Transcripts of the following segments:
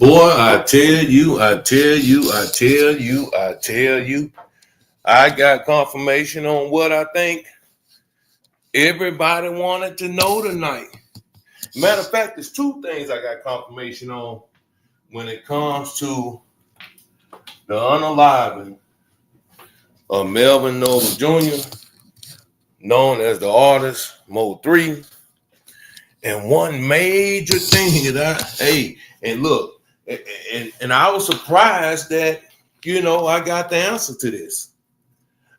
Boy, I tell you, I got confirmation on what I think everybody wanted to know tonight. Matter of fact, there's two things I got confirmation on when it comes to the unaliving of Melvin Noble Jr., known as the artist Mo 3. And one major thing and look, and I was surprised that, I got the answer to this.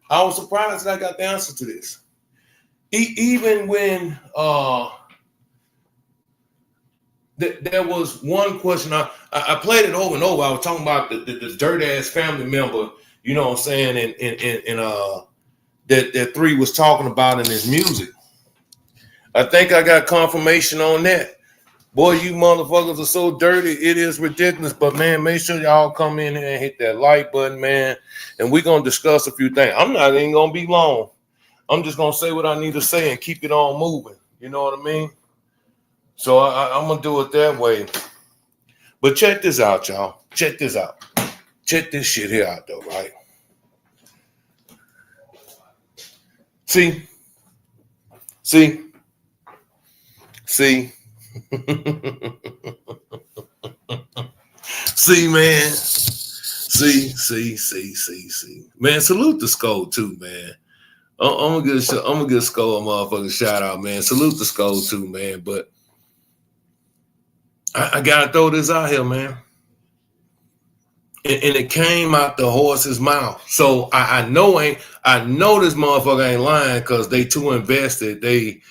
I was surprised that I got the answer to this. Even when there was one question, I played it over and over. I was talking about the dirt ass family member, you know what I'm saying, and that 3 was talking about in his music. I think I got confirmation on that. Boy, you motherfuckers are so dirty. It is ridiculous. But, man, make sure y'all come in here and hit that like button, man. And we're going to discuss a few things. I'm not even going to be long. I'm just going to say what I need to say and keep it on moving. You know what I mean? So I'm going to do it that way. But check this out, y'all. Check this out. Check this shit here out, though, right? See? See, man. See. Man, salute the Skull too, man. I'm gonna give Skull a motherfucking shout out, man. Salute the Skull too, man. But I gotta throw this out here, man. And it came out the horse's mouth. So I know this motherfucker ain't lying because they too invested. They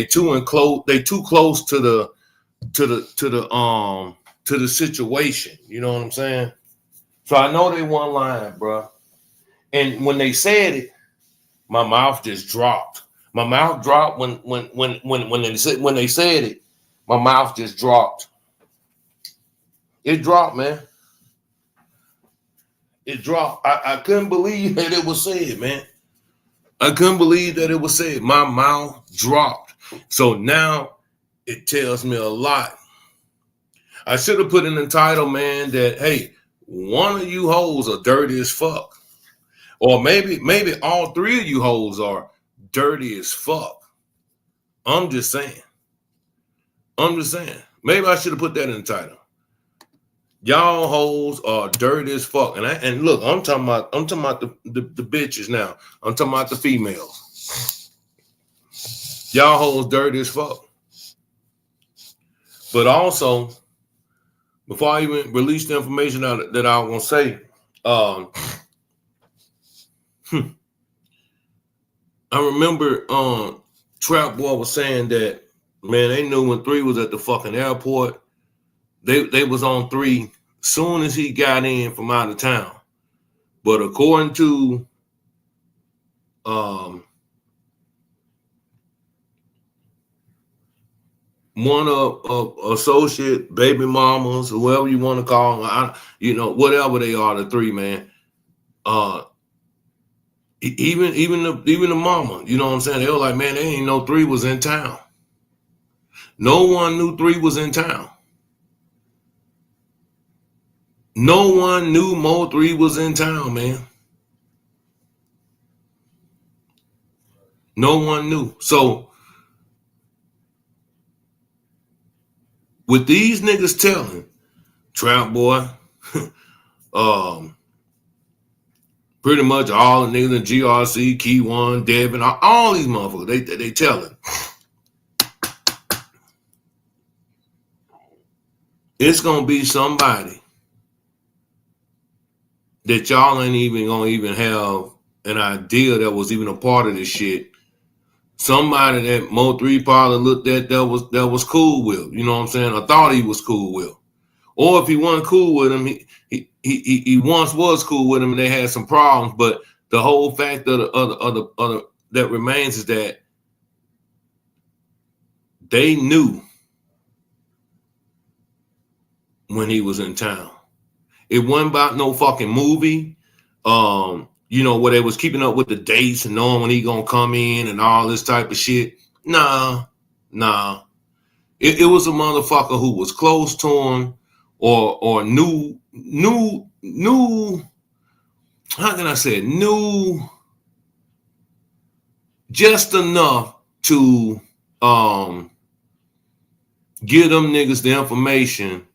too close to the situation. You know what I'm saying? So I know they weren't lying, bro. And when they said it, my mouth just dropped. My mouth dropped when they said it. My mouth just dropped. It dropped, man. It dropped. I couldn't believe that it was said, man. I couldn't believe that it was said. My mouth dropped. So now it tells me a lot. I should have put in the title, man, that, hey, one of you hoes are dirty as fuck. Or maybe all 3 of you hoes are dirty as fuck. I'm just saying. Maybe I should have put that in the title. Y'all hoes are dirty as fuck. And look, I'm talking about the bitches now. I'm talking about the females. Y'all hoes dirty as fuck. But also, before I even release the information that I was gonna say, I remember Trapboy was saying that, man, they knew when 3 was at the fucking airport. They was on 3 soon as he got in from out of town. But according to one of associate baby mamas, whoever you want to call them, whatever they are, the 3, man. Even the mama, you know what I'm saying? They were like, man, they ain't know 3 was in town. No one knew 3 was in town. No one knew Mo 3 was in town, man. No one knew. So, with these niggas telling Trapboy, pretty much all the niggas in GRC, Key One, Devin, all these motherfuckers, they telling. It's gonna be somebody that y'all ain't even gonna have an idea that was even a part of this shit. Somebody that Mo 3 probably looked at that was cool with, you know what I'm saying? I thought he was cool with. Or if he wasn't cool with him, he once was cool with him and they had some problems. But the whole fact of the other that remains is that they knew when he was in town. It wasn't about no fucking movie, where they was keeping up with the dates and knowing when he gonna come in and all this type of shit. Nah. It was a motherfucker who was close to him, or new, how can I say it? New, just enough to give them niggas the information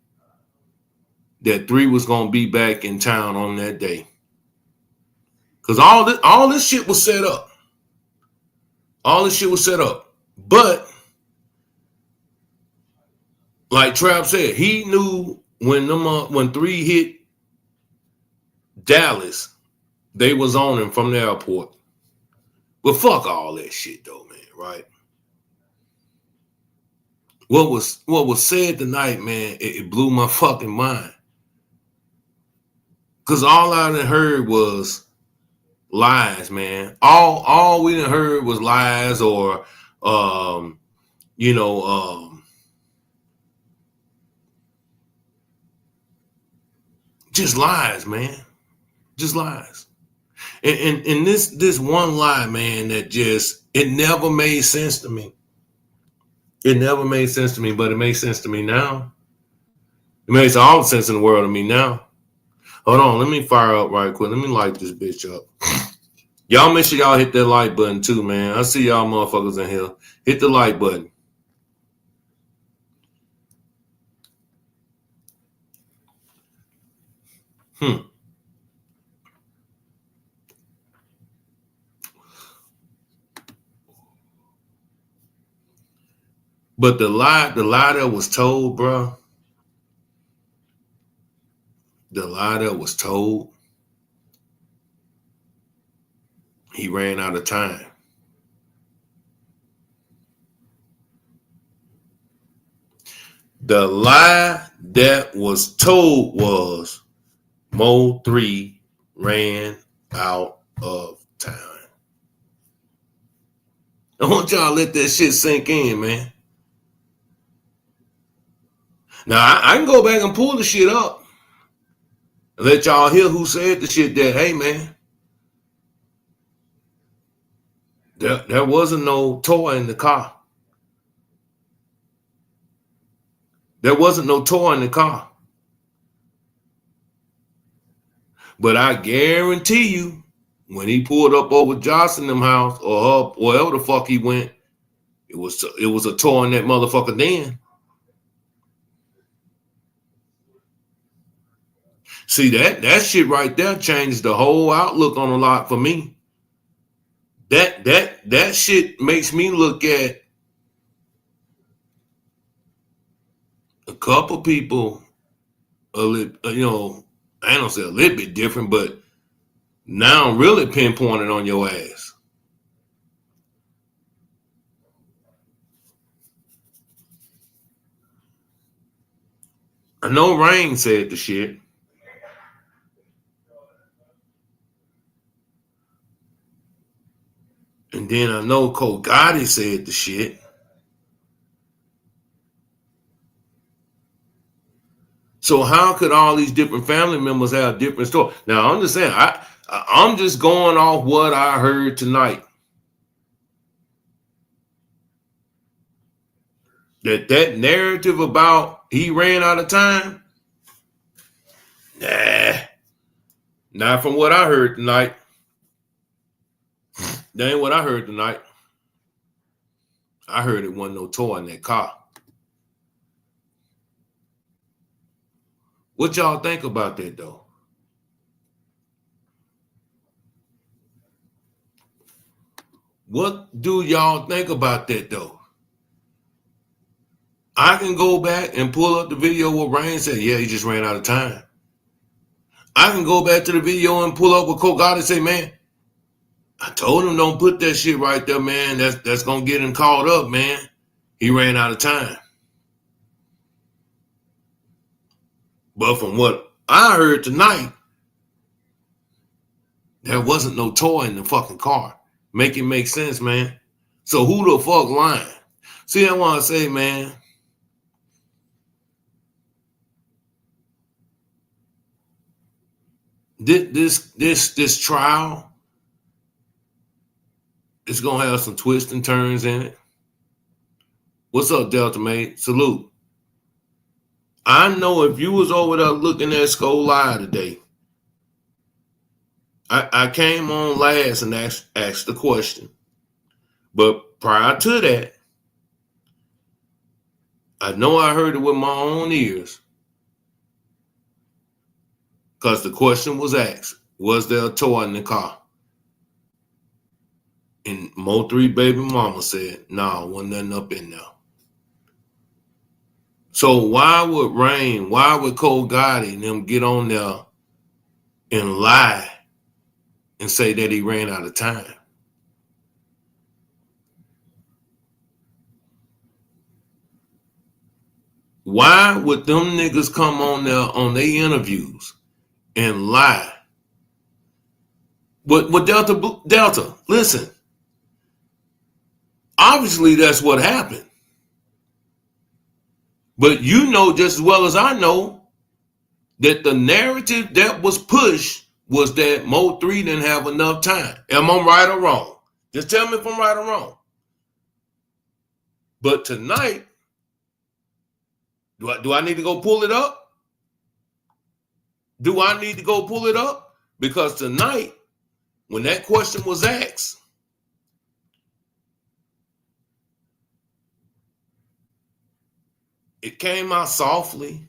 that 3 was gonna be back in town on that day. Cause all this shit was set up. All this shit was set up. But like Trap said, he knew when 3 hit Dallas, they was on him from the airport. But fuck all that shit though, man, right? What was said tonight, man, it blew my fucking mind. Cause all I done heard was lies, man. All we done heard was lies or you know, just lies, man. Just lies. And this one lie, man, that just, it never made sense to me. It never made sense to me, but it makes sense to me now. It makes all the sense in the world to me now. Hold on, let me fire up right quick. Let me light this bitch up. Y'all make sure y'all hit that like button too, man. I see y'all motherfuckers in here. Hit the like button. But the lie that was told, bro. The lie that was told, he ran out of time. The lie that was told was Mo 3 ran out of time. I want y'all to let that shit sink in, man. Now, I can go back and pull the shit up and let y'all hear who said the shit that, hey, man, there wasn't no toy in the car. There wasn't no toy in the car. But I guarantee you, when he pulled up over Johnson them house or up wherever the fuck he went, it was a toy in that motherfucker then. See, that shit right there changed the whole outlook on a lot for me. That shit makes me look at a couple people a little, I don't say a little bit different, but now I'm really pinpointed on your ass. I know Rain said the shit. And then I know Cole Gotti said the shit. So how could all these different family members have different stories? Now I'm just saying, I'm just going off what I heard tonight. That narrative about he ran out of time, nah, not from what I heard tonight. That ain't what I heard tonight. I heard it wasn't no toy in that car. What y'all think about that, though? What do y'all think about that, though? I can go back and pull up the video where Rain said, yeah, he just ran out of time. I can go back to the video and pull up with Cole Gotti and say, man, I told him don't put that shit right there, man. That's going to get him caught up, man. He ran out of time. But from what I heard tonight, there wasn't no toy in the fucking car. Make it make sense, man. So who the fuck lying? See, I want to say, man, this trial is gonna have some twists and turns in it. What's up, Delta mate? Salute. I know if you was over there looking at Skull Live today, I came on last and asked the question. But prior to that, I know I heard it with my own ears because the question was asked, was there a toy in the car? And Mo3 baby mama said, no, wasn't nothing up in there. So why would Rain, why would Cole Gotti and them get on there and lie and say that he ran out of time? Why would them niggas come on there on their interviews and lie? But Delta, listen, obviously that's what happened. But you know just as well as I know that the narrative that was pushed was that Mo 3 didn't have enough time. Am I right or wrong? Just tell me if I'm right or wrong. But tonight, do I need to go pull it up? Do I need to go pull it up? Because tonight, when that question was asked, it came out softly.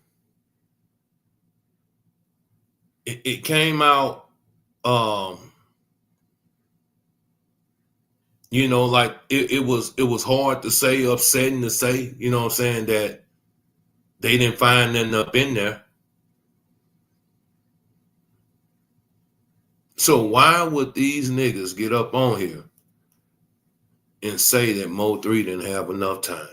It came out, like it was hard to say, upsetting to say, you know what I'm saying, that they didn't find nothing up in there. So why would these niggas get up on here and say that Mo 3 didn't have enough time?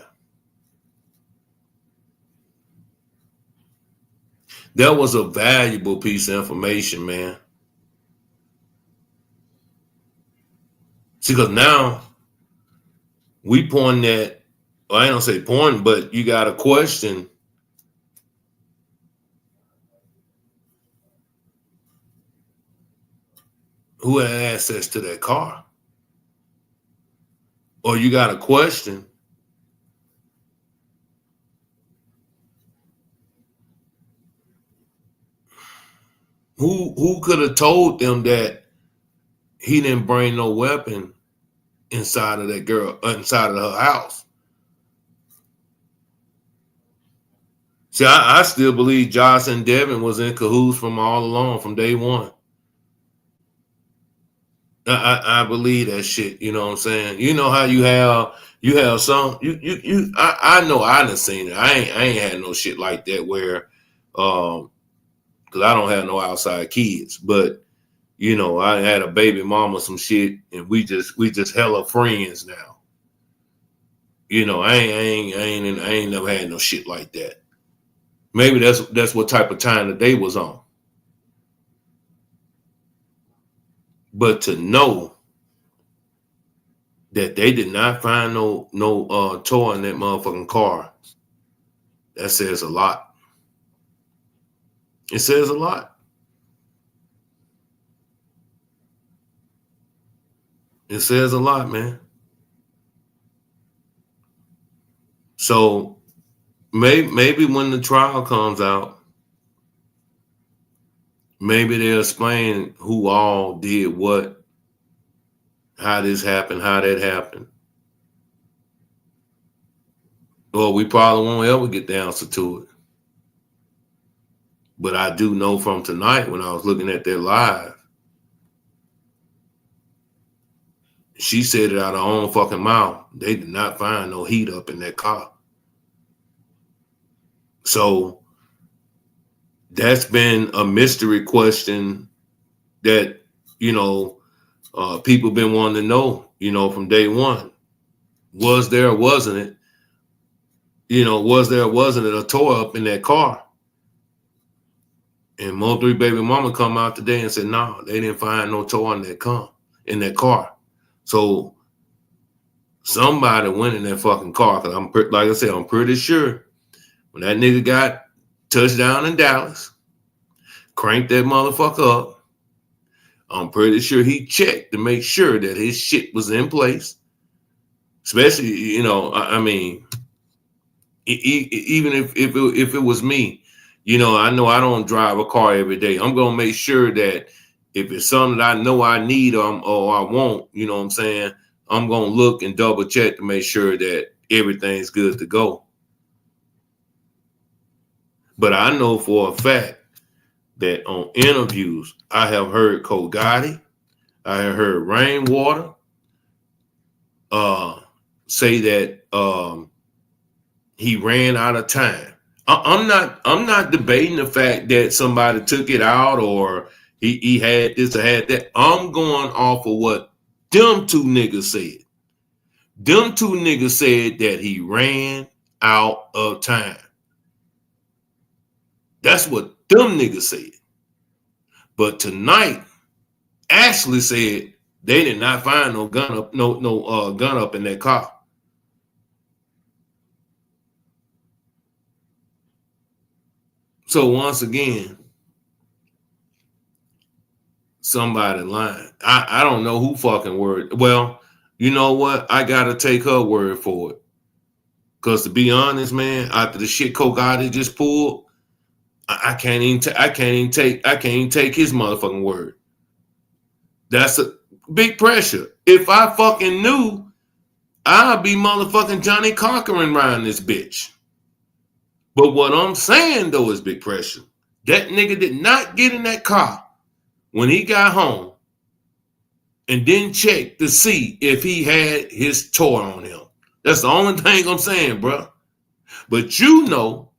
That was a valuable piece of information, man. See, because now we point at, well, I don't say point, but you got to question who had access to that car. Or you got to question who could have told them that he didn't bring no weapon inside of that girl, inside of her house. See, I still believe Josh and Devin was in cahoots from all along, from day one. I believe that shit. You know what I'm saying? You know how you have some I know I done seen it. I ain't had no shit like that where because I don't have no outside kids, but I had a baby mama some shit and we just hella friends now. I ain't never had no shit like that. Maybe that's what type of time that they was on. But to know that they did not find no toy in that motherfucking car, that says a lot. It says a lot. It says a lot, man. So maybe when the trial comes out, maybe they'll explain who all did what, how this happened, how that happened. Well, we probably won't ever get the answer to it. But I do know from tonight when I was looking at their live, she said it out of her own fucking mouth. They did not find no heat up in that car. So that's been a mystery question that, people been wanting to know, from day one. Was there or wasn't it? Was there or wasn't it a toy up in that car? And Mo3 baby mama come out today and said, no, they didn't find no toy in that car. So somebody went in that fucking car. Cause like I said, I'm pretty sure when that nigga got touchdown in Dallas, cranked that motherfucker up, I'm pretty sure he checked to make sure that his shit was in place. Especially, Even if it was me, I know I don't drive a car every day. I'm gonna make sure that if it's something that I know I need or I want, you know what I'm saying, I'm gonna look and double check to make sure that everything's good to go. But I know for a fact that on interviews, I have heard Cole Gotti, I have heard Rainwater uh, say that he ran out of time. I'm not debating the fact that somebody took it out or he had this or had that. I'm going off of what them two niggas said. Them two niggas said that he ran out of time. That's what them niggas said. But tonight, Ashley said they did not find no gun up, no gun up in that car. So once again, somebody lying. I don't know who fucking word. Well, you know what? I gotta take her word for it. Cause to be honest, man, after the shit Kogati just pulled, I can't even take his motherfucking word. That's a big pressure. If I fucking knew, I'd be motherfucking Johnny Cochran around this bitch. But what I'm saying though is big pressure. That nigga did not get in that car when he got home and didn't check to see if he had his toy on him. That's the only thing I'm saying, bro. But you know,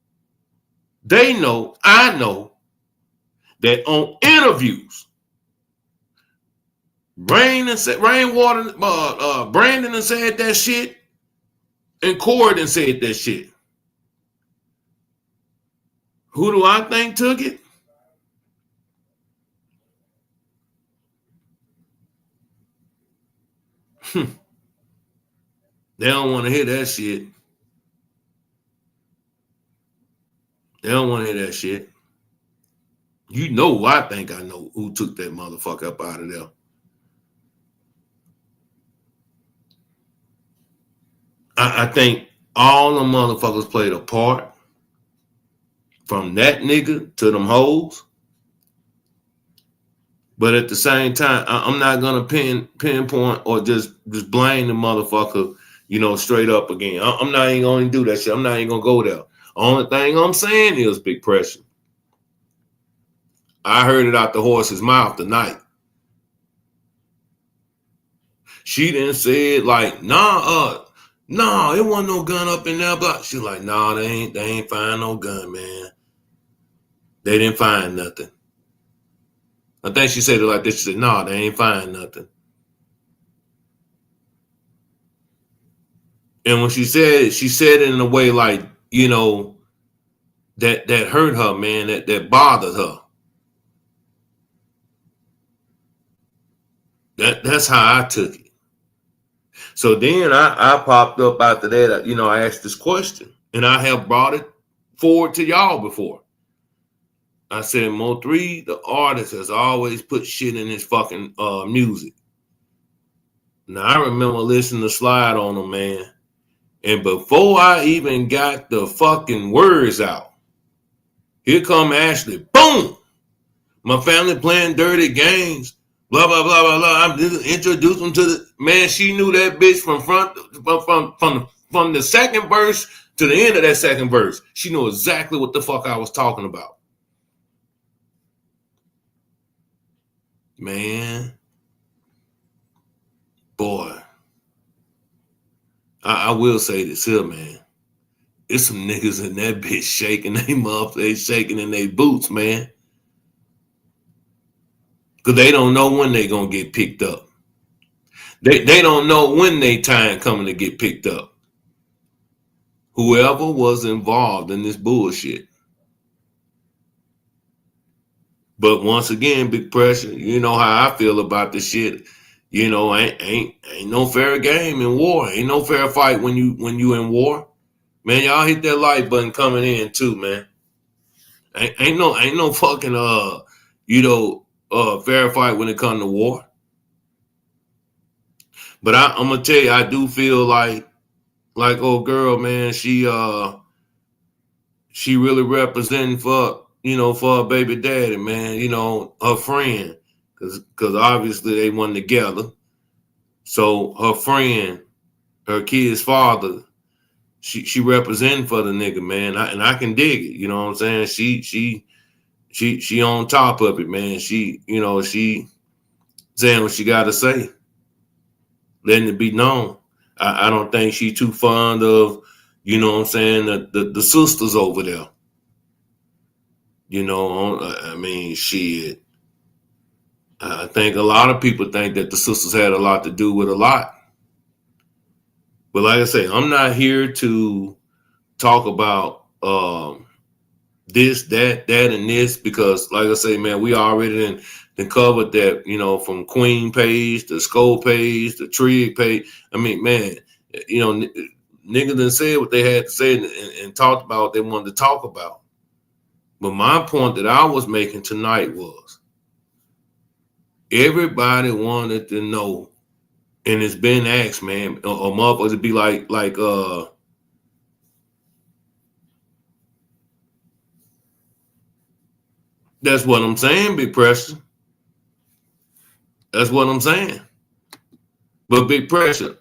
they know, I know that on interviews, Rainwater, Brandon said that shit, and Corden said that shit. Who do I think took it? They don't want to hear that shit. They don't want to hear that shit. You know who I think I know who took that motherfucker up out of there. I think all the motherfuckers played a part. From that nigga to them hoes. But at the same time, I'm not gonna pinpoint or just blame the motherfucker, straight up again. I'm not even gonna do that shit. I'm not even gonna go there. Only thing I'm saying is big pressure. I heard it out the horse's mouth tonight. She didn't say it like, nah, it wasn't no gun up in there. But she's like, nah, they ain't find no gun, man. They didn't find nothing. I think she said it like this. She said, nah, they ain't find nothing. And when she said it in a way like, that hurt her, man, that bothered her. That's how I took it. So then I popped up after that, I asked this question, and I have brought it forward to y'all before. I said, Mo3, the artist, has always put shit in his fucking music. Now, I remember listening to Slide on him, man. And before I even got the fucking words out, here come Ashley. Boom! My family playing dirty games. Blah, blah, blah, blah, blah. I'm just introduced him to the man. She knew that bitch from the second verse to the end of that second verse. She knew exactly what the fuck I was talking about. Man. Boy. I will say this here, man. It's some niggas in that bitch shaking they shaking in their boots, man. Because they don't know when they going to get picked up. They don't know when they time coming to get picked up. Whoever was involved in this bullshit. But once again, big pressure. You know how I feel about this shit. Ain't no fair game in war. Ain't no fair fight when you in war. Man, y'all hit that like button coming in too, man. Ain't no fucking fair fight when it comes to war. But I'm gonna tell you, I do feel like old girl, man, she she really representing for, for her baby daddy, man, her friend, because obviously they went together. So her friend, her kid's father, she representing for the nigga, man. And I can dig it, you know what I'm saying? She on top of it, man. She saying what she gotta say, letting it be known. I don't think she too fond of, you know what I'm saying, the sisters over there. I mean, shit. I think a lot of people think that the sisters had a lot to do with a lot. But like I say, I'm not here to talk about this, that, and this, because like I say, man, we already then covered that, from Queen page, the Skull page, the Trig page. I mean, man, niggas done said what they had to say and talked about what they wanted to talk about. But my point that I was making tonight was everybody wanted to know, and it's been asked, man, or motherfuckers to be like that's what I'm saying, Big Pressure. That's what I'm saying. But Big Pressure,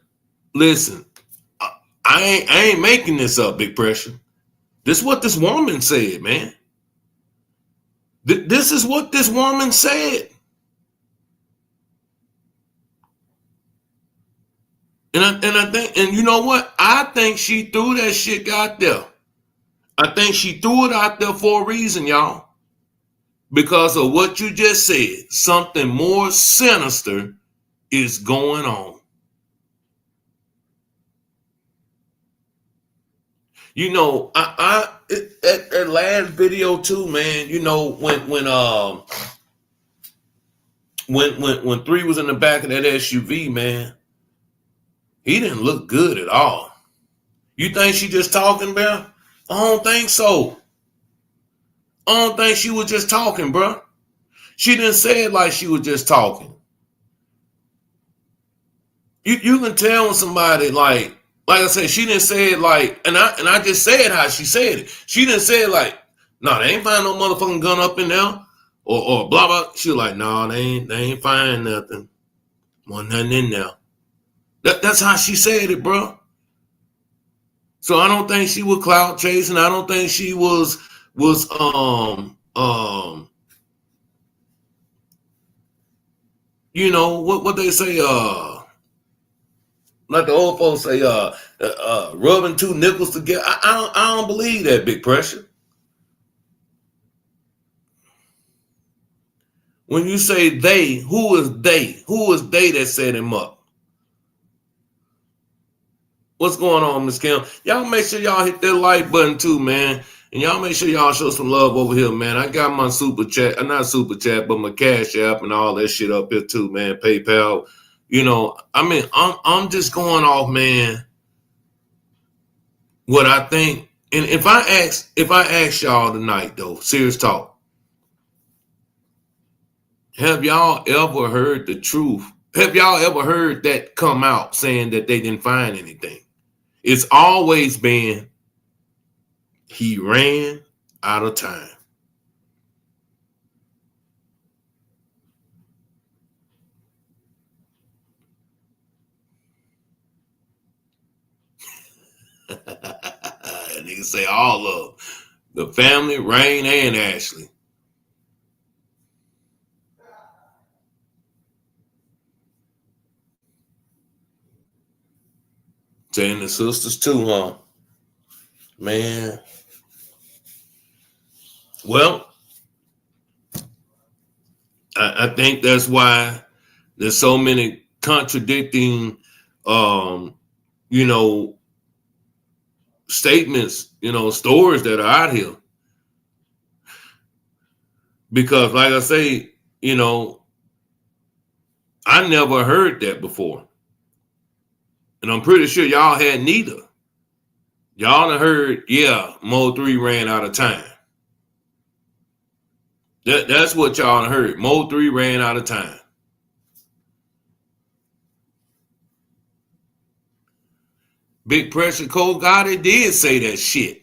listen, I ain't making this up, Big Pressure. This is what this woman said, man. This is what this woman said. And I think, and you know what? I think she threw that shit out there. I think she threw it out there for a reason, y'all. Because of what you just said. Something more sinister is going on. That last video too, man. When 3 was in the back of that SUV, man, he didn't look good at all. You think she just talking, bro? I don't think so. I don't think she was just talking, bro. She didn't say it like she was just talking. You can tell when somebody like I said, she didn't say it like, and I just said how she said it. She didn't say it like, no, they ain't find no motherfucking gun up in there, or blah blah. She was like, no, they ain't find nothing. Wasn't nothing in there. That's how she said it, bro. So I don't think she was clout chasing. I don't think she was what they say, like the old folks say, rubbing two nickels together. I don't believe that, Big Pressure. When you say they, who is they? Who is they that set him up? What's going on, Miss Kim? Y'all make sure y'all hit that like button too, man. And y'all make sure y'all show some love over here, man. I got my super chat, not super chat, but my Cash App and all that shit up here too, man. PayPal. I'm just going off, man, what I think. And if I ask y'all tonight, though, serious talk, have y'all ever heard the truth? Have y'all ever heard that come out saying that they didn't find anything? It's always been he ran out of time. Niggas say all of them. The family, Rain and Ashley. Saying the sisters too, huh? Man. Well, I think that's why there's so many contradicting, statements, stories that are out here. Because, like I say, I never heard that before. And I'm pretty sure y'all had neither. Y'all done heard, yeah, Mo 3 ran out of time. That's what y'all heard. Mo 3 ran out of time. Big Pressure Cole Gotti did say that shit.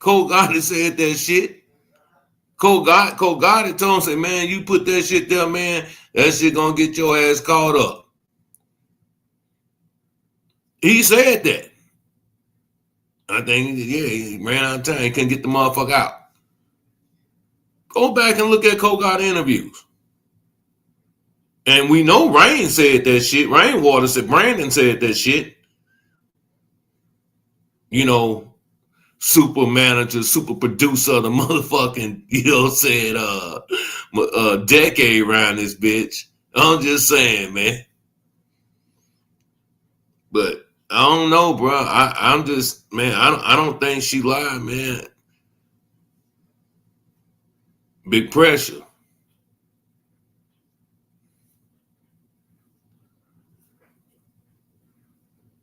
Cole Gotti said that shit. Cole Gotti told him, say, man, you put that shit there, man, that shit gonna get your ass caught up. He said that. I think, yeah, he ran out of time. He couldn't get the motherfucker out. Go back and look at Cole Gotti interviews. And we know Rain said that shit. Rainwater said, Brandon said that shit. You know, super manager, super producer of the motherfucking, you know what I'm saying, decade around this bitch. I'm just saying, man. But I don't know, bro. I'm just, man, I don't think she lied, man. Big pressure.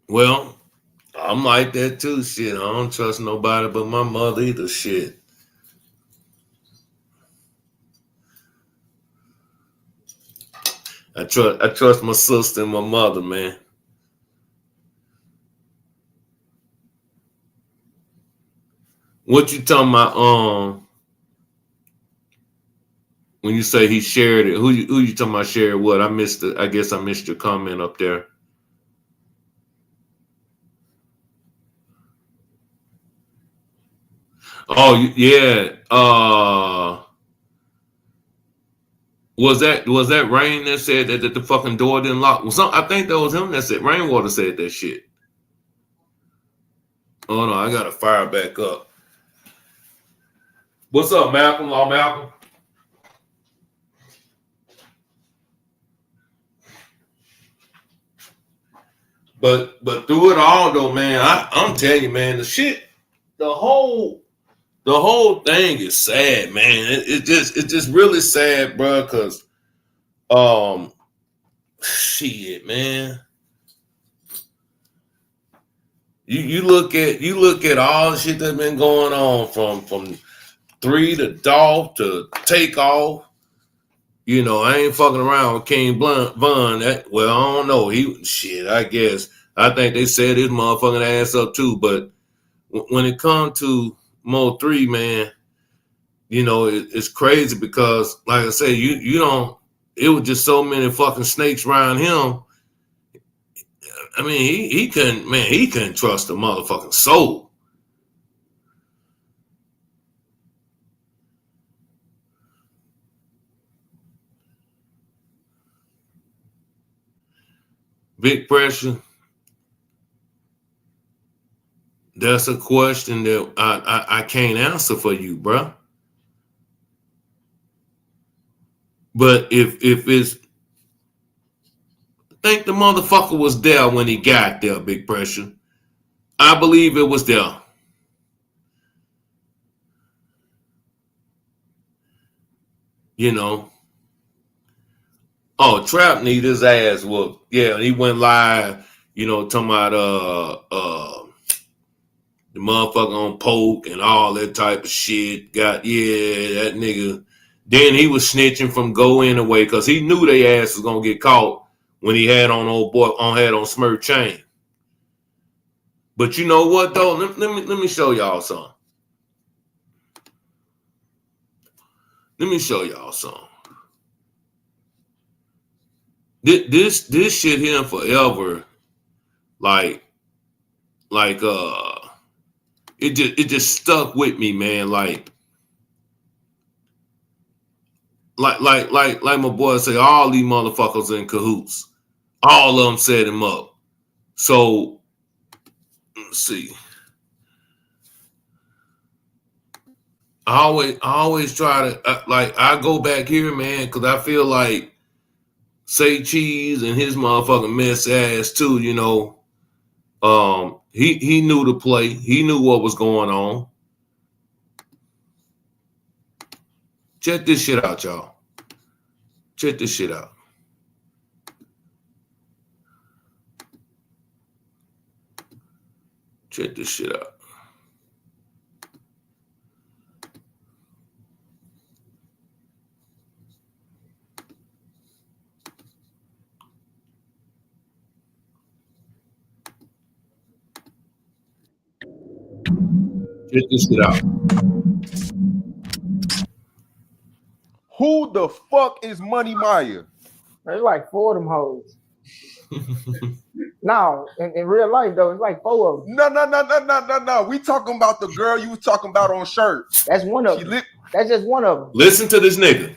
Well, I'm like that too, shit. I don't trust nobody but my mother either, shit. I trust my sister and my mother, man. What you talking about? When you say he shared it, who you talking about shared what? I missed it. I guess I missed your comment up there. Oh yeah. Was that Rain that said that the fucking door didn't lock? Well, I think that was him that said Rainwater said that shit. Oh no, I gotta fire back up. What's up, Malcolm? Law Malcolm. But through it all though, man, I'm telling you, man, the whole the whole thing is sad, man. It's just really sad, bro. Cause um, shit, man. You look at all the shit that's been going on from three to Dolph to Takeoff. You know, I ain't fucking around with King Von. Well, I don't know. He shit. I guess I think they set his motherfucking ass up too. But when it comes to Mo 3, man, you know it's crazy because, like I say, you don't. It was just so many fucking snakes around him. I mean, he couldn't, man. He couldn't trust the motherfucking soul. Big pressure. That's a question that I can't answer for you, bro. But if it's, I think the motherfucker was there when he got there, Big Pressure. I believe it was there. You know. Oh, Trap need his ass whooped. Yeah, he went live, talking about the motherfucker on Poke and all that type of shit. That nigga. Then he was snitching from Go anyway because he knew they ass was gonna get caught when he had on old boy had on Smurf chain. But you know what though? Let me show y'all something. Let me show y'all something. This shit here forever, like like it just stuck with me, man. Like my boy say, all these motherfuckers in cahoots. All of them set him up. So let's see. I always try to I go back here, man, because I feel like Say Cheese and his motherfucking mess ass too. He knew the play. He knew what was going on. Check this shit out, y'all. Check this shit out. Check this shit out. Get this shit out. Who the fuck is Money Maya? There's like 4 of them hoes. No, in real life though, it's like 4 of them. No. We talking about the girl you was talking about on Shirt. That's one of them. That's just one of them. Listen to this nigga.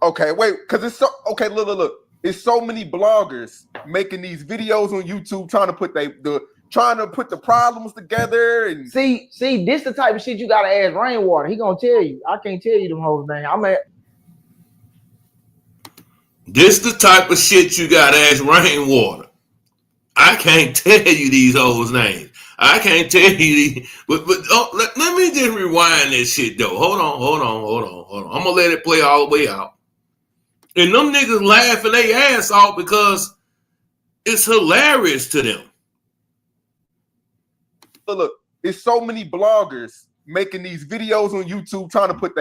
Okay, wait, because it's so okay. Look. It's so many bloggers making these videos on YouTube trying to put the problems together and see. This the type of shit you gotta ask Rainwater. He gonna tell you. I can't tell you them hoes name. This the type of shit you gotta ask Rainwater. I can't tell you these hoes names. I can't tell you these. But let me just rewind this shit though. Hold on. I'm gonna let it play all the way out. And them niggas laughing their ass off because it's hilarious to them. Look, it's so many bloggers making these videos on YouTube trying to put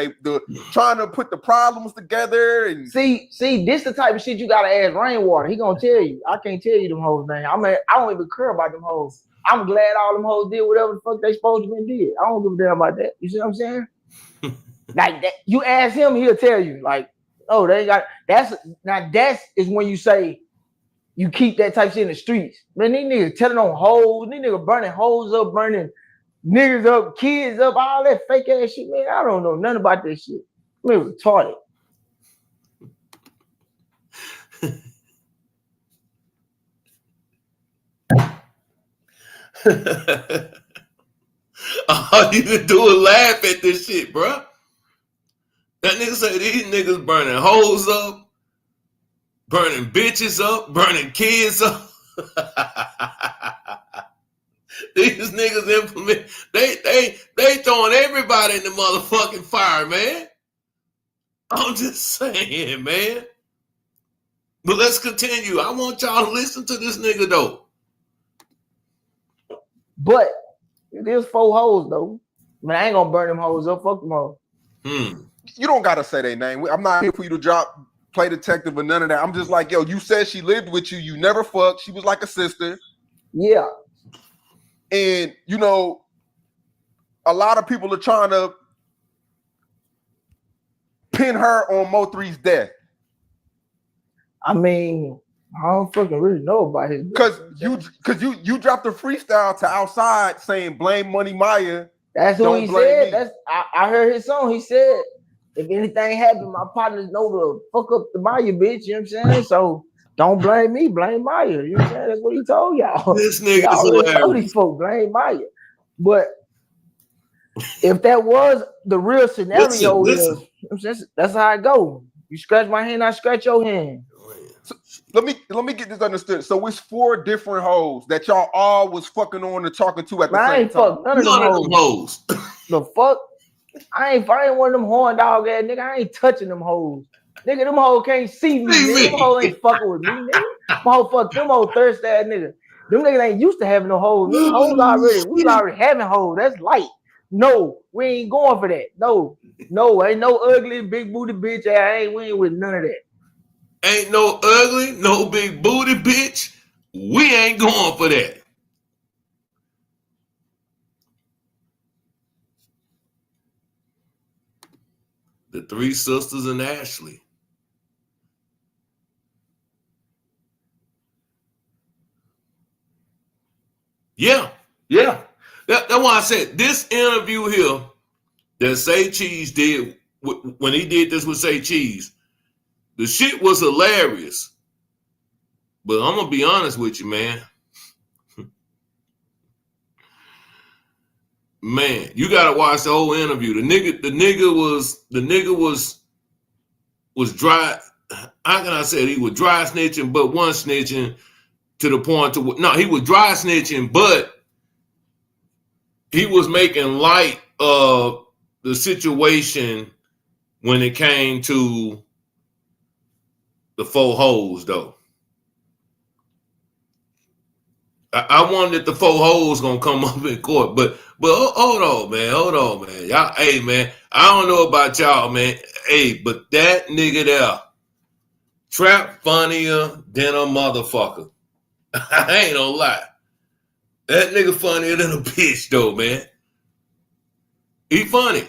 the problems together and see. This the type of shit you gotta ask Rainwater. He gonna tell you. I can't tell you them hoes name. I don't even care about them hoes. I'm glad all them hoes did whatever the fuck they supposed to be did. I don't give a damn about that. You see what I'm saying? Like that, you ask him, he'll tell you. Like, oh, they got that's is when you say you keep that type of shit in the streets. Man, these niggas telling on hoes, these niggas burning hoes up, burning niggas up, kids up, all that fake ass shit, man. I don't know nothing about that shit. I'm retarded. All you can do is laugh at this shit, bro. That nigga say these niggas burning hoes up, burning bitches up, burning kids up. These niggas implement. They throwing everybody in the motherfucking fire, man. I'm just saying, man. But let's continue. I want y'all to listen to this nigga though. But it is 4 hoes though. Man, I ain't gonna burn them hoes up. Fuck them hoes. You don't gotta say their name. I'm not here for you to play detective or none of that. I'm just like, yo, you said she lived with you. You never fucked. She was like a sister. Yeah. And you know, a lot of people are trying to pin her on Mo3's death. I mean, I don't fucking really know about his because you dropped a freestyle to Outside saying blame Money Maya. That's who he said. I heard his song. He said, if anything happened, my partners know to fuck up the Maya bitch. You know what I'm saying? So don't blame me, blame Maya. You know what I'm saying? That's what he told y'all. This nigga's hilarious. Told these folks blame Maya. But if that was the real scenario, listen. That's how it go. You scratch my hand, I scratch your hand. So let me get this understood. So it's 4 different hoes that y'all all was fucking on and talking to at the same time. I ain't fuck none of them hoes. The fuck? I ain't one of them horn dog ass nigga. I ain't touching them hoes. Nigga, them hoes can't see me. Nigga. Them hoes ain't fucking with me, nigga. Them hoes fuck them hoes thirsty ass nigga. Them niggas ain't used to having no hoes. Them hoes we already having hoes. That's light. No, we ain't going for that. No, ain't no ugly big booty bitch. We ain't with none of that. Ain't no ugly, no big booty bitch. We ain't going for that. The 3 sisters and Ashley. Yeah. That's why I said this interview here that Say Cheese did when he did this with Say Cheese. The shit was hilarious. But I'm gonna be honest with you, man. Man, you gotta watch the whole interview. The nigga was dry. How can I say it? He was dry snitching, but one snitching to the point to he was dry snitching, but he was making light of the situation when it came to the 4 hoes, though. I wondered if the 4 hoes gonna come up in court, but hold on, man. Y'all, hey, man, I don't know about y'all, man. Hey, but that nigga there, Trap funnier than a motherfucker. I ain't gonna lie. That nigga funnier than a bitch, though, man. He funny.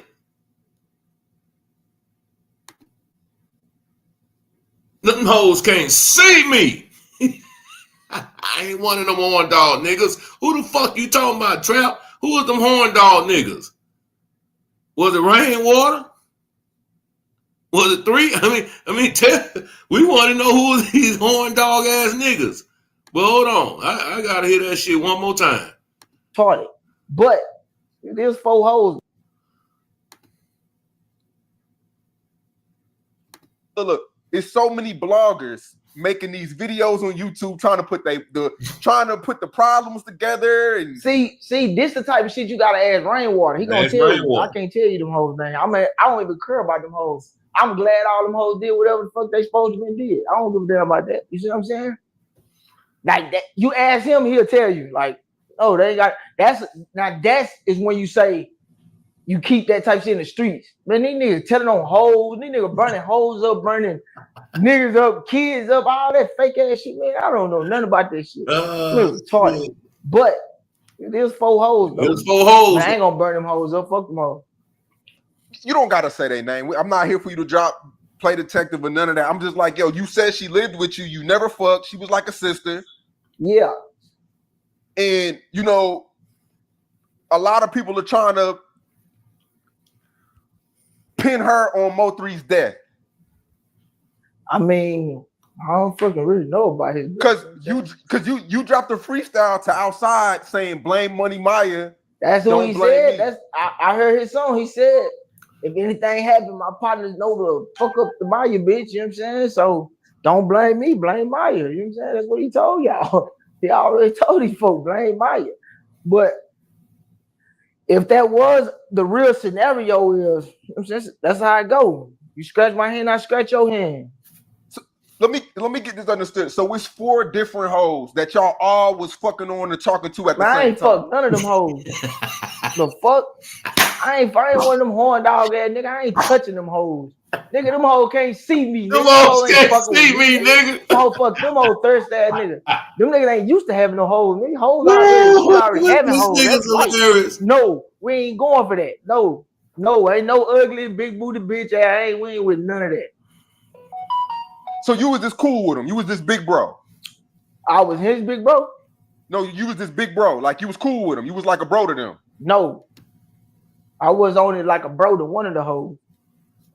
Them hoes can't see me. I ain't one of them horn dog niggas. Who the fuck you talking about, Trap? Who was them horn dog niggas? Was it Rainwater? Was it 3? We want to know who these horn dog ass niggas. But hold on, I gotta hear that shit one more time. Party, but there's 4 hoes. Look, it's so many bloggers making these videos on YouTube trying to put the problems together and see this the type of shit you gotta ask Rainwater. He gonna tell you. I can't tell you them hoes, man. I don't even care about them hoes. I'm glad all them hoes did whatever the fuck they supposed to be did. I don't give a damn about that. You see what I'm saying? Like that, you ask him, he'll tell you. Like, oh, they got that's is when you say you keep that type of shit in the streets. Man, these niggas telling on hoes, these niggas burning hoes up, burning niggas up, kids up, all that fake ass shit, man. I don't know nothing about this shit. But there's 4 hoes though. There's 4 hoes. Man, I ain't gonna burn them hoes up. Fuck them hoes. You don't gotta say their name. I'm not here for you to play detective or none of that. I'm just like, yo, you said she lived with you. You never fucked. She was like a sister. Yeah. And you know, a lot of people are trying to pin her on Mo3's death. I mean, I don't fucking really know about his because you dropped a freestyle to Outside saying blame Money Maya. That's who he said. I heard his song. He said, if anything happened, my partners know to fuck up the Maya bitch. You know what I'm saying? So don't blame me, blame Maya. You know what I'm saying? That's what he told y'all. He already told these folks, blame Maya. But if that was the real scenario, is, you know what I'm saying, that's how it go. You scratch my hand, I scratch your hand. So let me get this understood. So it's 4 different hoes that y'all all was fucking on and talking to at the same time. I ain't fucked none of them hoes. The fuck? I ain't one of them horn dog ass nigga. I ain't touching them hoes. Nigga, them hoes can't see me. Them hoes can't see me, nigga. Fuck them hoes thirst ass nigga. Them niggas ain't used to having no hoes. Nigga, hoes already having hoes. No, we ain't going for that. No, ain't no ugly big booty bitch. We ain't with none of that. So you was just cool with him. You was this big bro. I was his big bro. No, you was this big bro. Like you was cool with him. You was like a bro to them. No, I was only like a bro to one of the hoes.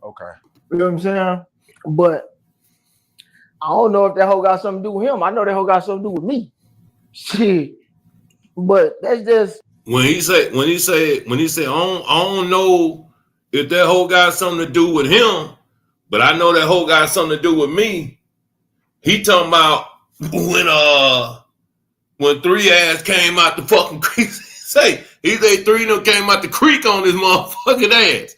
Okay. You know what I'm saying? But I don't know if that hoe got something to do with him. I know that hoe got something to do with me. Shit. But that's just when he say I don't know if that hoe got something to do with him, but I know that hoe got something to do with me. He talking about when 3 ass came out the fucking creek. He said 3 of them came out the creek on his motherfucking ass.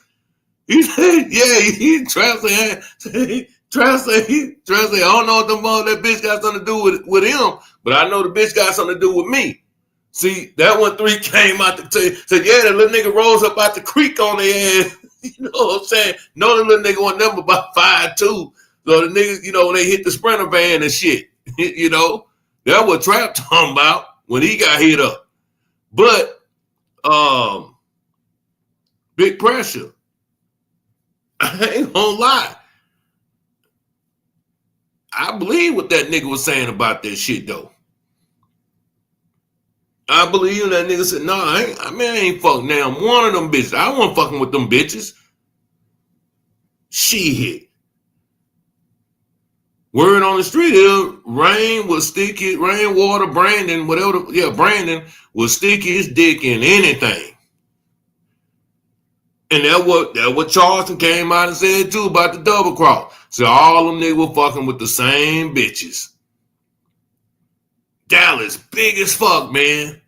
He said, yeah, he Trap say, I don't know what that bitch got something to do with him, but I know the bitch got something to do with me. See, that when 3 came out said, yeah, that little nigga rose up out the creek on their ass. You know what I'm saying? No, the little nigga wasn't number about 5'2". So the niggas, you know, when they hit the Sprinter van and shit, you know, that's what Trap talking about when he got hit up. But big pressure. I ain't gonna lie. I believe what that nigga was saying about that shit though. I believe that nigga said, no, I ain't fucking now. I'm one of them bitches. I wasn't fucking with them bitches. Shit. Word on the street is Rainwater, Brandon, Brandon will stick his dick in anything. And that what Charleston came out and said too about the double cross. So all them niggas were fucking with the same bitches. Dallas big as fuck, man.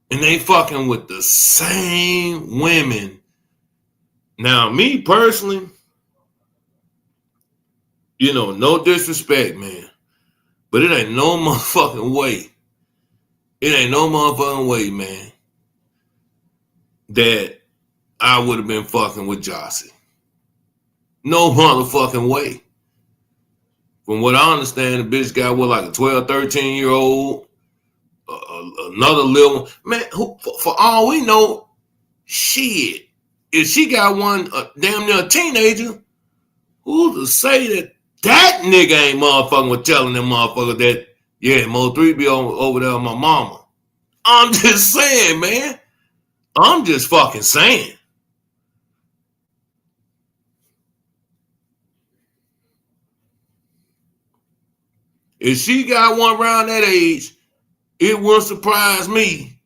And they fucking with the same women. Now, me personally, you know, no disrespect, man. But it ain't no motherfucking way. It ain't no motherfucking way, man, that I would have been fucking with Jossie. No motherfucking way. From what I understand, the bitch got like a 12, 13-year-old, another little one. Man, for all we know, shit. if she got one damn near a teenager, who's to say that nigga ain't motherfucking with telling them motherfuckers that, yeah, Mo3 be over there with my mama. I'm just saying, man. I'm just fucking saying. If she got one around that age, it wouldn't surprise me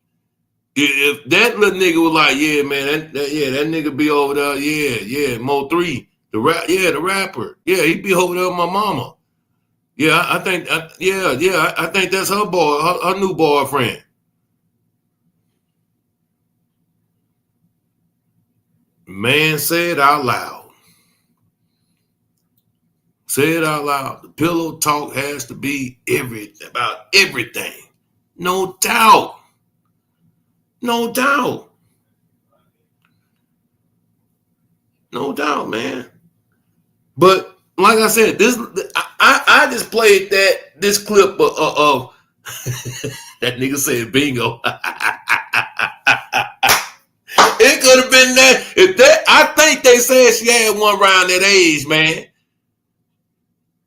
if that little nigga was like, yeah, man, that nigga be over there, yeah, Mo3, the rapper, yeah, he be over there with my mama. Yeah, I think that's her boy, her new boyfriend. Man, say it out loud. Say it out loud. The pillow talk has to be about everything. No doubt. No doubt. No doubt, man. But like I said, I just played this clip of that nigga said bingo. It could have been that. I think they said she had one around that age, man.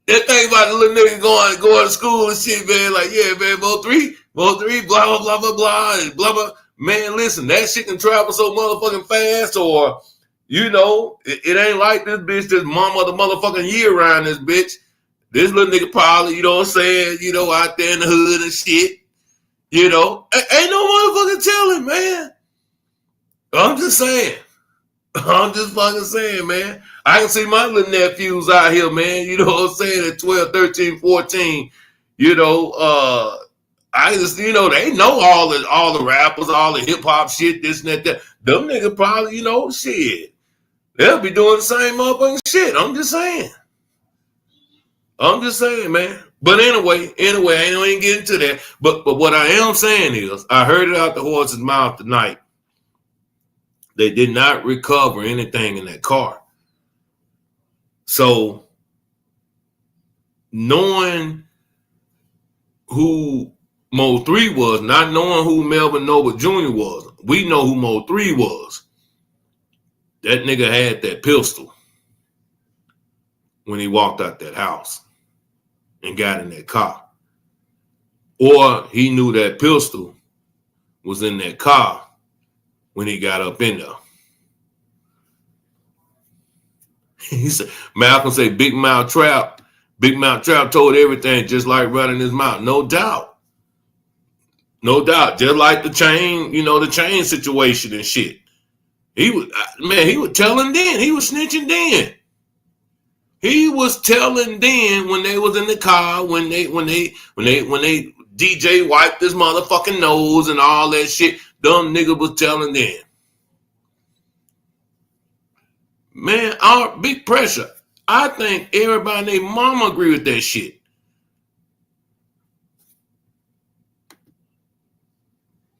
That thing about the little nigga going to school and shit, man. Like, yeah, man, Mo3, blah, blah, blah, blah, blah, and blah, blah. Man, listen, that shit can travel so motherfucking fast, or, you know, it ain't like this bitch, this mama the motherfucking year around this bitch. This little nigga probably, you know what I'm saying, you know, out there in the hood and shit. You know, ain't no motherfucking telling, man. I'm just saying. I'm just fucking saying, man. I can see my little nephews out here, man. You know what I'm saying? At 12, 13, 14. You know, I just, you know, they know all the rappers, all the hip hop shit, this and that. Them niggas probably, you know, shit. They'll be doing the same motherfucking shit. I'm just saying. Man. But anyway, I ain't even getting to that. But what I am saying is, I heard it out the horse's mouth tonight. They did not recover anything in that car. So, knowing who Mo3 was, not knowing who Melvin Noble Jr. was, we know who Mo3 was. That nigga had that pistol when he walked out that house and got in that car. Or he knew that pistol was in that car when he got up in there. He said, Malcolm said, Big Mouth Trap told everything just like running his mouth. No doubt. Just like the chain, you know, the chain situation and shit. He was telling then. He was snitching then. He was telling then when they was in the car, when they DJ wiped his motherfucking nose and all that shit. Dumb nigga was telling then. Man, our big pressure. I think everybody and their mama agree with that shit.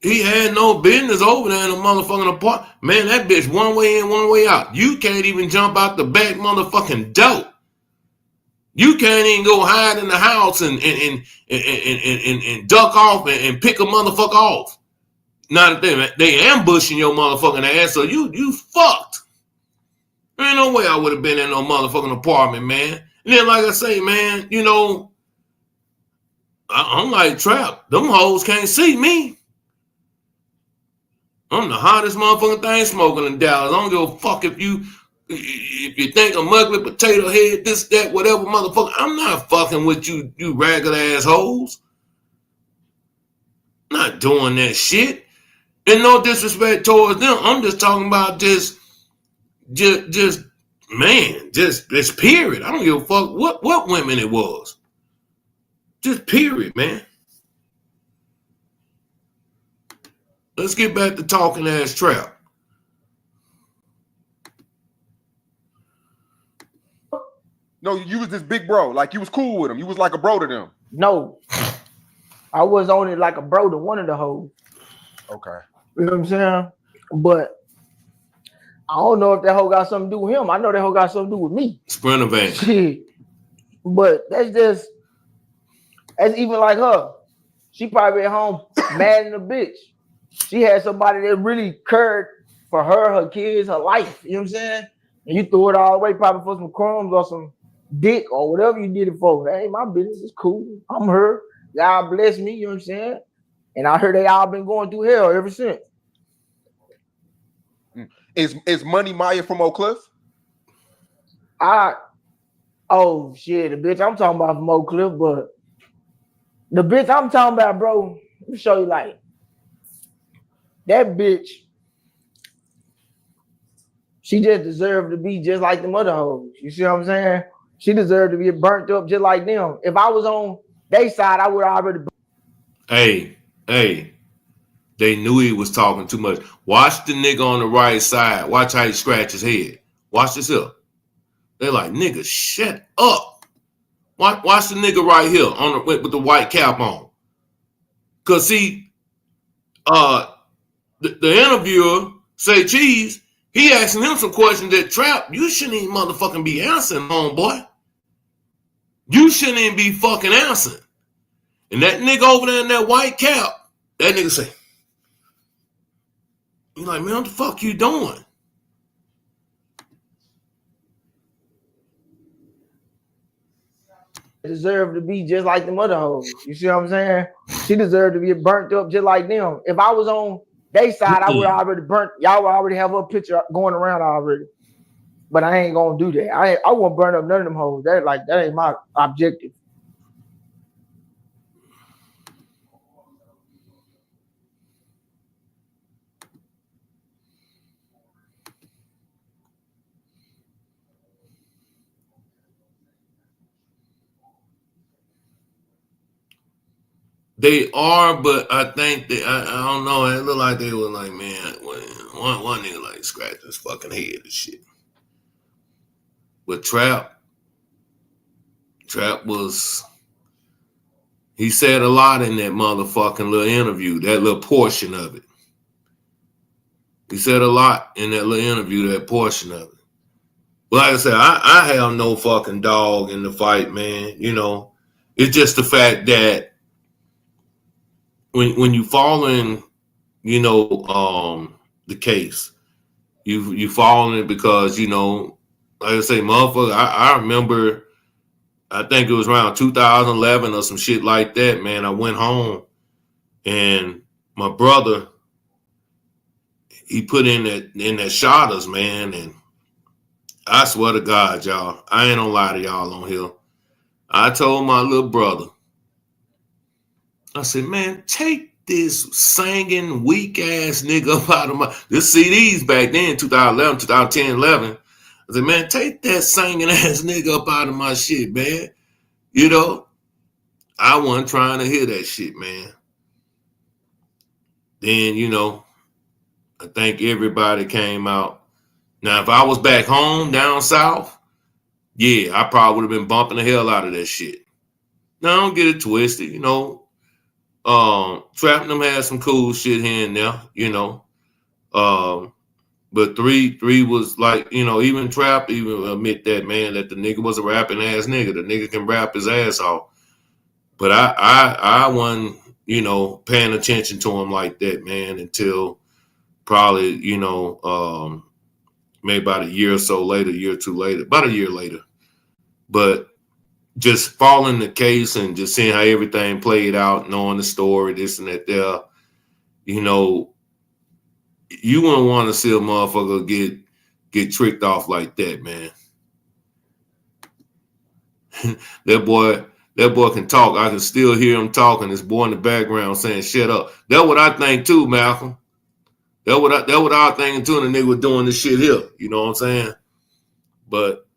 He had no business over there in the motherfucking apartment. Man, that bitch one way in, one way out. You can't even jump out the back motherfucking door. You can't even go hide in the house and duck off and pick a motherfucker off. Not that they ambushing your motherfucking ass, so you fucked. There ain't no way I would have been in no motherfucking apartment, man. And then, like I say, man, you know, I'm like Trap. Them hoes can't see me. I'm the hottest motherfucking thing smoking in Dallas. I don't give a fuck if you think I'm ugly, potato head, this, that, whatever, motherfucker. I'm not fucking with you ragged assholes. Not doing that shit. And no disrespect towards them. I'm just talking about just period. I don't give a fuck what women it was. Just period, man. Let's get back to talking ass Trap. No, you was this big bro. Like, you was cool with him. You was like a bro to them. No. I was only like a bro to one of the hoes. Okay. You know what I'm saying? But I don't know if that hoe got something to do with him. I know that hoe got something to do with me. Sprinter van. Shit. But that's even like her. She probably at home mad in a bitch. She had somebody that really cared for her kids, her life. You know what I'm saying? And you threw it all away probably for some crumbs or some dick or whatever you did it for. That ain't my business. It's cool. I'm her. God bless me. You know what I'm saying? And I heard they all been going through hell ever since. Is Money Maya from Oak Cliff? Oh shit, the bitch I'm talking about from Oak Cliff, but the bitch I'm talking about, bro, let me show you like that bitch. She just deserved to be just like the mother hoes. You see what I'm saying? She deserved to be burnt up just like them. If I was on their side, I would already. Hey, they knew he was talking too much. Watch the nigga on the right side. Watch how he scratch his head. Watch this up. They're like, nigga, shut up. Watch the nigga right here on with the white cap on. Cause see, the interviewer say Cheese. He asking him some questions that Trap, you shouldn't even motherfucking be answering, homeboy. You shouldn't even be fucking answering. And that nigga over there in that white cap, that nigga say, you like, man, what the fuck you doing? Deserve to be just like the mother hoes. You see what I'm saying? She deserved to be burnt up just like them. If I was on their side, I would already burnt. Y'all would already have a picture going around already. But I ain't gonna do that. I won't burn up none of them hoes. That ain't my objective. They are, but I think I don't know. It looked like they were like, man, one nigga like scratched his fucking head and shit. But Trap was, he said a lot in that motherfucking little interview, that little portion of it. He said a lot in that little interview, that portion of it. But like I said, I have no fucking dog in the fight, man. You know, it's just the fact that when you fall in, you know, the case, you fall in it because, you know, like I say, motherfucker, I remember, I think it was around 2011 or some shit like that, man. I went home and my brother, he put in that shotters, man, and I swear to God, y'all, I ain't gonna lie to y'all on here. I told my little brother, I said, man, take this singing weak ass nigga up out of my, this CDs back then, 2011, 2010, 11. I said, man, take that singing ass nigga up out of my shit, man. You know, I wasn't trying to hear that shit, man. Then, you know, I think everybody came out. Now, if I was back home down south, yeah, I probably would have been bumping the hell out of that shit. Now, don't get it twisted, you know. Trap them had some cool shit here and there, you know. But three was like, you know, even Trap even admit that, man, that the nigga was a rapping ass nigga. The nigga can rap his ass off. But I wasn't, you know, paying attention to him like that, man, until probably, you know, maybe about a year or so later, a year or two later, about a year later. But just following the case and just seeing how everything played out, knowing the story, this and that there, you know, you wouldn't want to see a motherfucker get tricked off like that, man. That boy can talk. I can still hear him talking. This boy in the background saying, shut up. That's what I think too, Malcolm. That's what I thinking too, and the nigga was doing this shit here. You know what I'm saying? But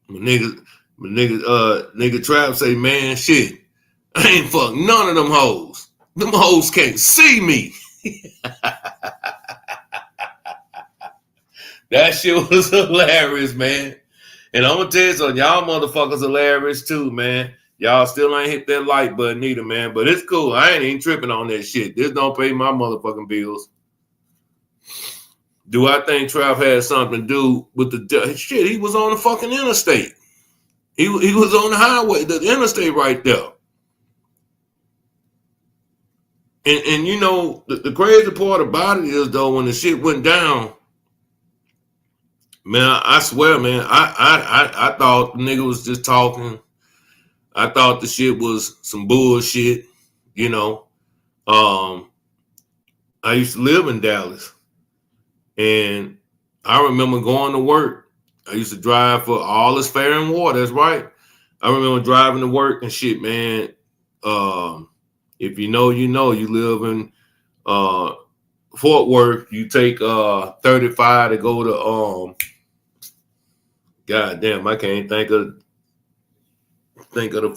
nigga Trap say, man, shit, I ain't fuck none of them hoes. Them hoes can't see me. That shit was hilarious, man. And I'm gonna tell you something, y'all motherfuckers hilarious too, man. Y'all still ain't hit that like button either, man. But it's cool. I ain't even tripping on that shit. This don't pay my motherfucking bills. Do I think Trap had something to do with the shit? He was on the fucking interstate. He was on the highway, the interstate right there. And you know, the crazy part about it is though, when the shit went down, man, I swear, man, I thought the nigga was just talking. I thought the shit was some bullshit, you know. Um, I used to live in Dallas, and I remember going to work. I used to drive for all this fair and water. That's right. I remember driving to work and shit, man. If you know, you know. You live in Fort Worth. You take 35 to go to God damn, I can't think of the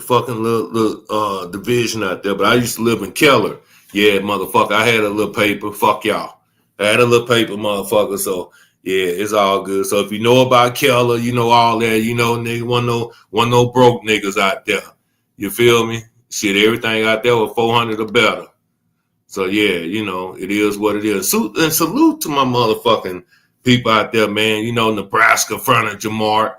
fucking little division out there. But I used to live in Keller. Yeah, motherfucker. I had a little paper. Fuck y'all. I had a little paper, motherfucker. So yeah, it's all good. So if you know about Keller, you know all that. You know, nigga, one no broke niggas out there. You feel me? Shit, everything out there was 400 or better. So yeah, you know, it is what it is. And salute to my motherfucking people out there, man. You know, Nebraska Furniture Mart.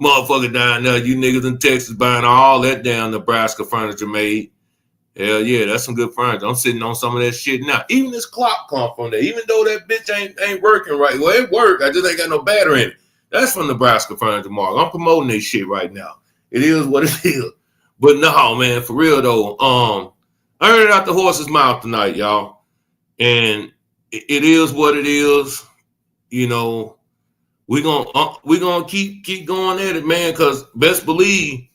Motherfucker down there, you niggas in Texas buying all that damn Nebraska furniture made. Hell yeah, that's some good furniture. I'm sitting on some of that shit now. Even this clock come from there. Even though that bitch ain't working right. Well, it work. I just ain't got no battery in it. That's from Nebraska Furniture Mart. I'm promoting this shit right now. It is what it is. But no, man, for real though. I heard it out the horse's mouth tonight, y'all. And it is what it is. You know, we're gonna keep going at it, man, because best believe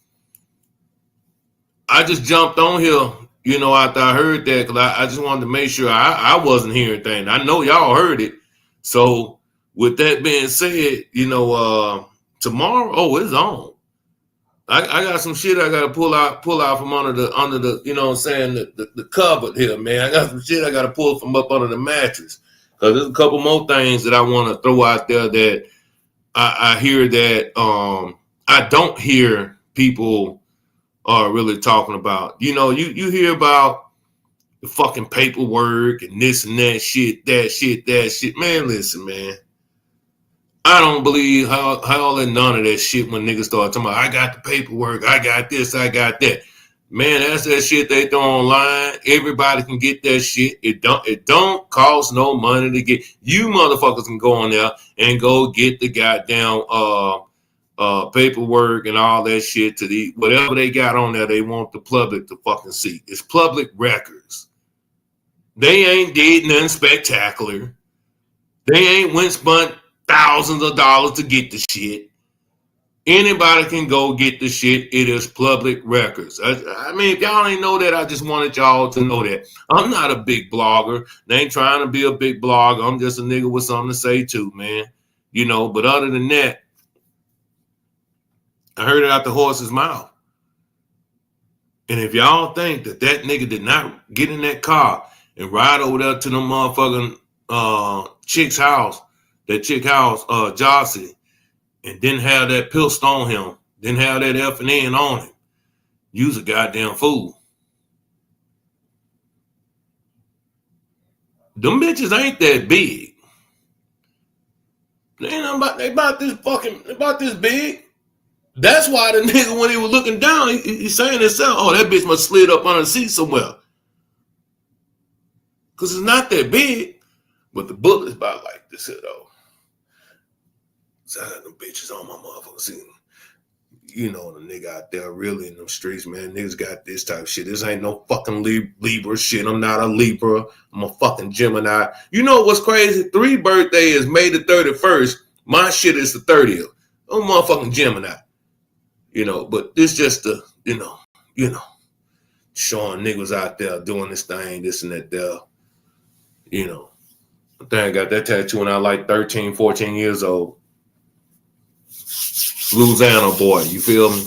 I just jumped on here, you know, after I heard that, because I just wanted to make sure I wasn't hearing things. I know y'all heard it. So with that being said, you know, tomorrow, it's on. I got some shit I gotta pull out from under the you know what I'm saying, the cupboard here, man. I got some shit I gotta pull from up under the mattress. Cause there's a couple more things that I want to throw out there that I hear that I don't hear people are really talking about. You know, you hear about the fucking paperwork and this and that shit. Man, listen, man. I don't believe how and none of that shit when niggas start talking about, I got the paperwork, I got this, I got that. Man, that's that shit they throw online. Everybody can get that shit. It don't cost no money to get. You motherfuckers can go on there and go get the goddamn paperwork and all that shit to the whatever they got on there. They want the public to fucking see. It's public records. They ain't did nothing spectacular. They ain't went spent thousands of dollars to get the shit. Anybody can go get the shit. It is public records. I mean, if y'all ain't know that, I just wanted y'all to know that. I'm not a big blogger. They ain't trying to be a big blogger. I'm just a nigga with something to say too, man. You know, but other than that, I heard it out the horse's mouth. And if y'all think that nigga did not get in that car and ride over there to the motherfucking chick's house, Jossie, and didn't have that pistol on him, didn't have that F&N on him, you's a goddamn fool. Them bitches ain't that big. They about this big. That's why the nigga, when he was looking down, he's saying himself, oh, that bitch must slid up under the seat somewhere. Because it's not that big. But the bullet's about like this here, though. So I got them bitches on my motherfucker scene. You know, the nigga out there really in them streets, man. Niggas got this type of shit. This ain't no fucking Libra shit. I'm not a Libra. I'm a fucking Gemini. You know what's crazy? 3 birthday is May the 31st. My shit is the 30th. I'm a motherfucking Gemini. You know, but this just the, you know, showing niggas out there doing this thing, this and that there. You know, I think I got that tattoo when I was like 13, 14 years old. Louisiana boy, you feel me?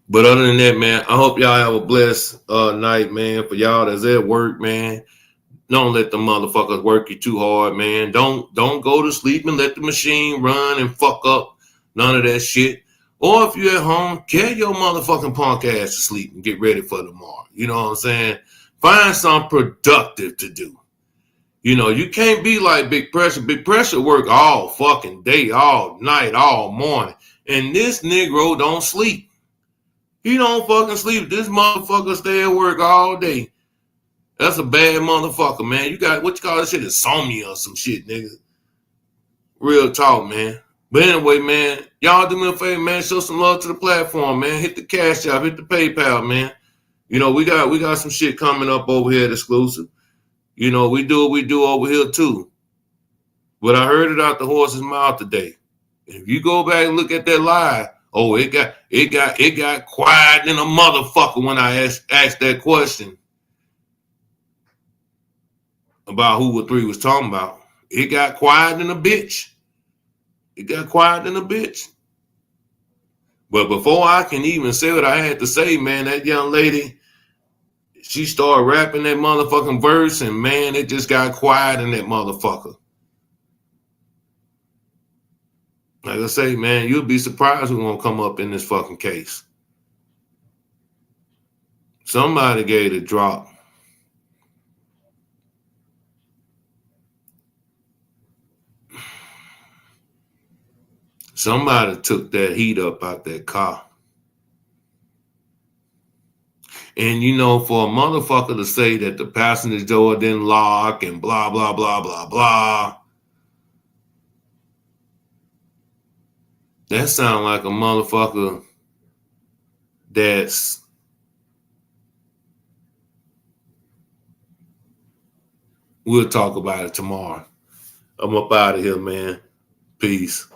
But other than that, man, I hope y'all have a blessed night, man. For y'all that's at work, man, don't let the motherfuckers work you too hard, man. Don't go to sleep and let the machine run and fuck up none of that shit. Or if you're at home, carry your motherfucking punk ass to sleep and get ready for tomorrow. You know what I'm saying? Find something productive to do. You know, you can't be like Big Pressure. Big Pressure work all fucking day, all night, all morning. And this Negro don't sleep. He don't fucking sleep. This motherfucker stay at work all day. That's a bad motherfucker, man. You got what you call this shit, insomnia or some shit, nigga. Real talk, man. But anyway, man, y'all do me a favor, man. Show some love to the platform, man. Hit the Cash App, hit the PayPal, man. You know, we got some shit coming up over here at Exclusive. You know, we do what we do over here too. But I heard it out the horse's mouth today. If you go back and look at that live, oh, it got quiet than a motherfucker when I asked that question about who what 3 was talking about. It got quiet than a bitch. It got quiet than a bitch. But before I can even say what I had to say, man, that young lady, she started rapping that motherfucking verse, and man, it just got quiet in that motherfucker. Like I say, man, you'll be surprised who's gonna come up in this fucking case. Somebody gave it a drop. Somebody took that heat up out that car. And you know, for a motherfucker to say that the passenger door didn't lock and blah, blah, blah, blah, blah, that sounds like a motherfucker that's we'll talk about it tomorrow. I'm up out of here, man. Peace.